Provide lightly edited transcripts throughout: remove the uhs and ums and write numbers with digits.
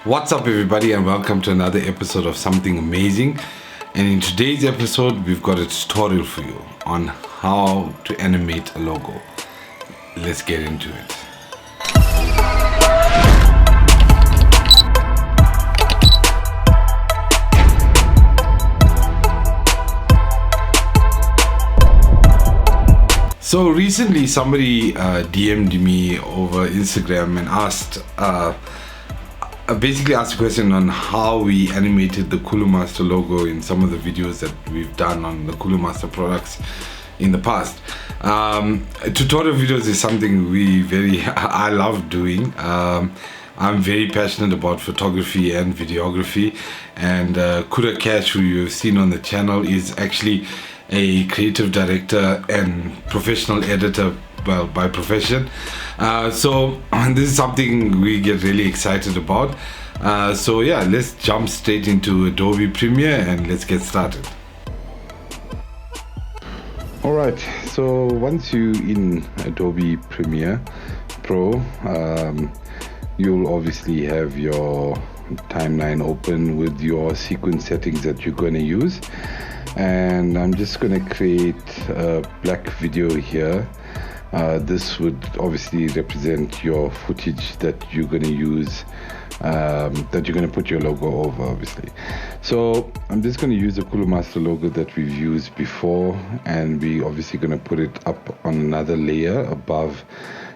What's up everybody, and welcome to another episode of Something Amazing. And in today's episode we've got a tutorial for you on how to animate a logo. Let's get into it. So recently somebody DM'd me over Instagram and asked basically asked a question on how we animated the Kulu Master logo in some of the videos that we've done on the Kulu Master products in the past. Tutorial videos is something I love doing. I'm very passionate about photography and videography, and Kuda Cash, who you've seen on the channel, is actually a creative director and professional editor, well, by profession. So this is something we get really excited about. So yeah, let's jump straight into Adobe Premiere and let's get started. Alright, so once you're in Adobe Premiere Pro, you'll obviously have your timeline open with your sequence settings that you're going to use. And I'm just going to create a black video here. This would obviously represent your footage that you're going to use, that you're going to put your logo over, obviously. So I'm just going to use the Kulu Master logo that we've used before, and we obviously going to put it up on another layer above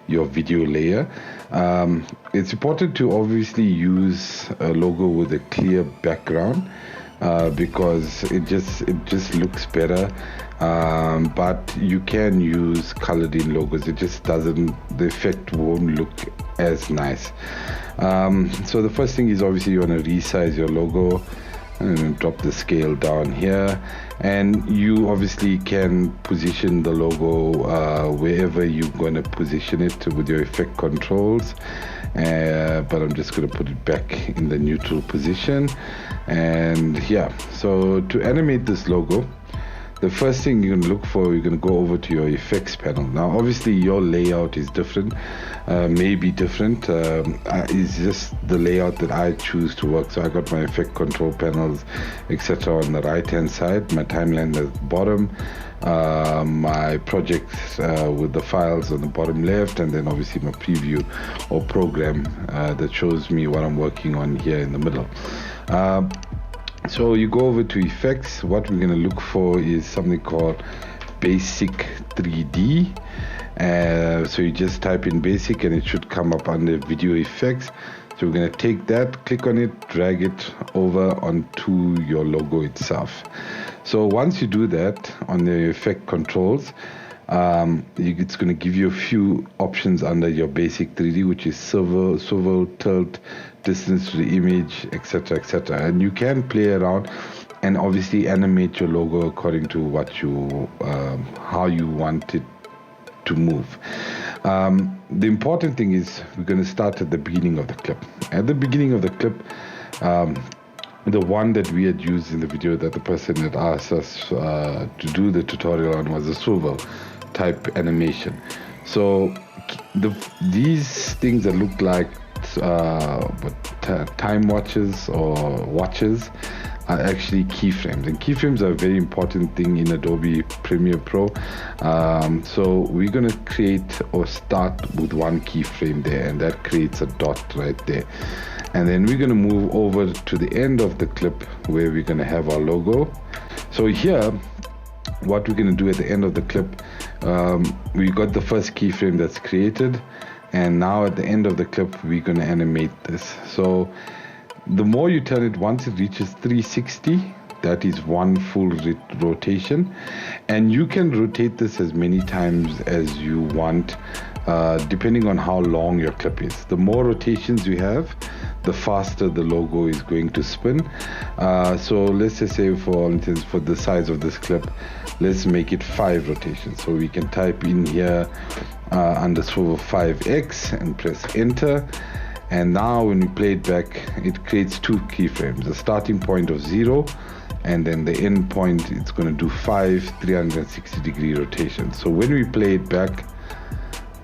your video layer. It's important to obviously use a logo with a clear background, because it just looks better. But you can use colored in logos. It just doesn't, the effect won't look as nice. So the first thing is obviously you want to resize your logo and drop the scale down here, and you obviously can position the logo wherever you're going to position it with your effect controls. But I'm just going to put it back in the neutral position. And yeah, so to animate this logo, the first thing you're going to look for, you're going to go over to your effects panel. Now obviously your layout is different, may be different. It's just the layout that I choose to work. So I got my effect control panels, etc. on the right hand side, my timeline at the bottom, my projects with the files on the bottom left, and then obviously my preview or program that shows me what I'm working on here in the middle. So you go over to effects. What we're going to look for is something called basic 3D. So you just type in basic and it should come up under video effects. So we're going to take that, click on it, drag it over onto your logo itself. So once you do that on the effect controls, it's going to give you a few options under your basic 3D, which is swivel, tilt, distance to the image, etc, etc. And you can play around and obviously animate your logo according to what you how you want it to move. The important thing is we're going to start at the beginning of the clip. At the beginning of the clip, the one that we had used in the video that the person had asked us to do the tutorial on was a swivel type animation. So these things that look like time watches or watches are actually keyframes, and keyframes are a very important thing in Adobe Premiere Pro. So we're going to create or start with one keyframe there, and that creates a dot right there. And then we're going to move over to the end of the clip where we're going to have our logo. So here, what we're going to do at the end of the clip, we got the first keyframe that's created, and now at the end of the clip we're going to animate this. So the more you turn it, once it reaches 360, that is one full rotation, and you can rotate this as many times as you want, depending on how long your clip is. The more rotations you have, the faster the logo is going to spin. So let's just say, for instance, for the size of this clip, let's make it 5 rotations. So we can type in here under swivel 5x and press enter. And now when we play it back, it creates 2 keyframes, a starting point of 0, and then the end point, it's going to do 5 360-degree rotations. So when we play it back,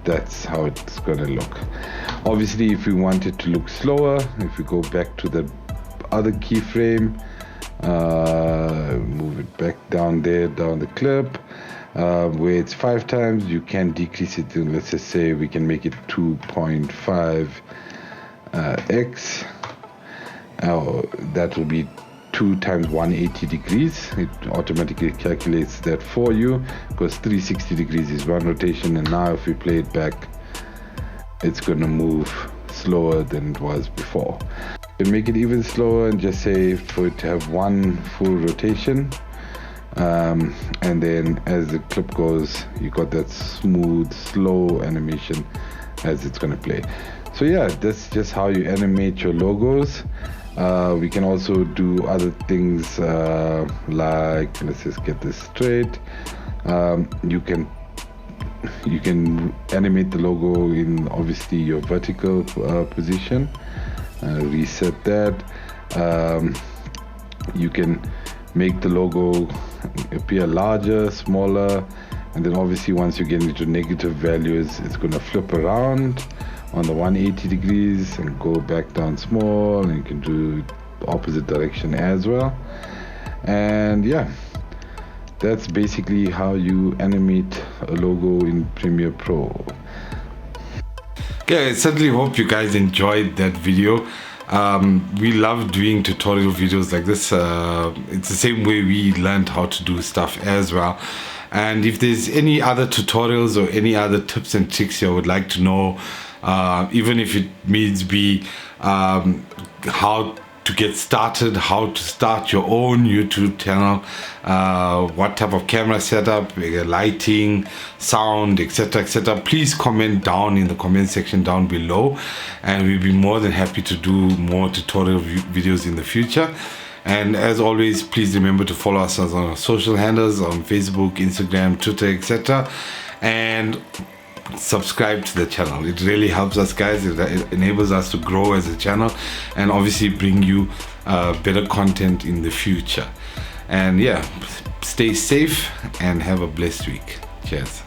that's how it's gonna look. Obviously, if we want it to look slower, if we go back to the other keyframe, move it back down there, down the clip, where it's 5 times, you can decrease it to, let's just say we can make it 2.5 x. That will be 2 times 180 degrees. It automatically calculates that for you, because 360 degrees is one rotation, and now if we play it back, it's going to move slower than it was before. You make it even slower and just say for it to have one full rotation, and then as the clip goes, you got that smooth, slow animation as it's going to play. So yeah, that's just how you animate your logos. We can also do other things, like, let's just get this straight. You can animate the logo in obviously your vertical position. Reset that. You can make the logo appear larger, smaller, and then obviously once you get into negative values, it's going to flip around on the 180 degrees and go back down small, and you can do the opposite direction as well. And yeah, that's basically how you animate a logo in Premiere Pro. Okay, I certainly hope you guys enjoyed that video. We love doing tutorial videos like this. It's the same way we learned how to do stuff as well. And if there's any other tutorials or any other tips and tricks you would like to know, even if it means how to get started, how to start your own YouTube channel, what type of camera setup, lighting, sound, etc., please comment down in the comment section down below, and we'll be more than happy to do more tutorial videos in the future. And as always, please remember to follow us on our social handles on Facebook, Instagram, Twitter, etc., and subscribe to the channel. It really helps us, guys. It enables us to grow as a channel and obviously bring you better content in the future. And yeah, stay safe and have a blessed week. Cheers.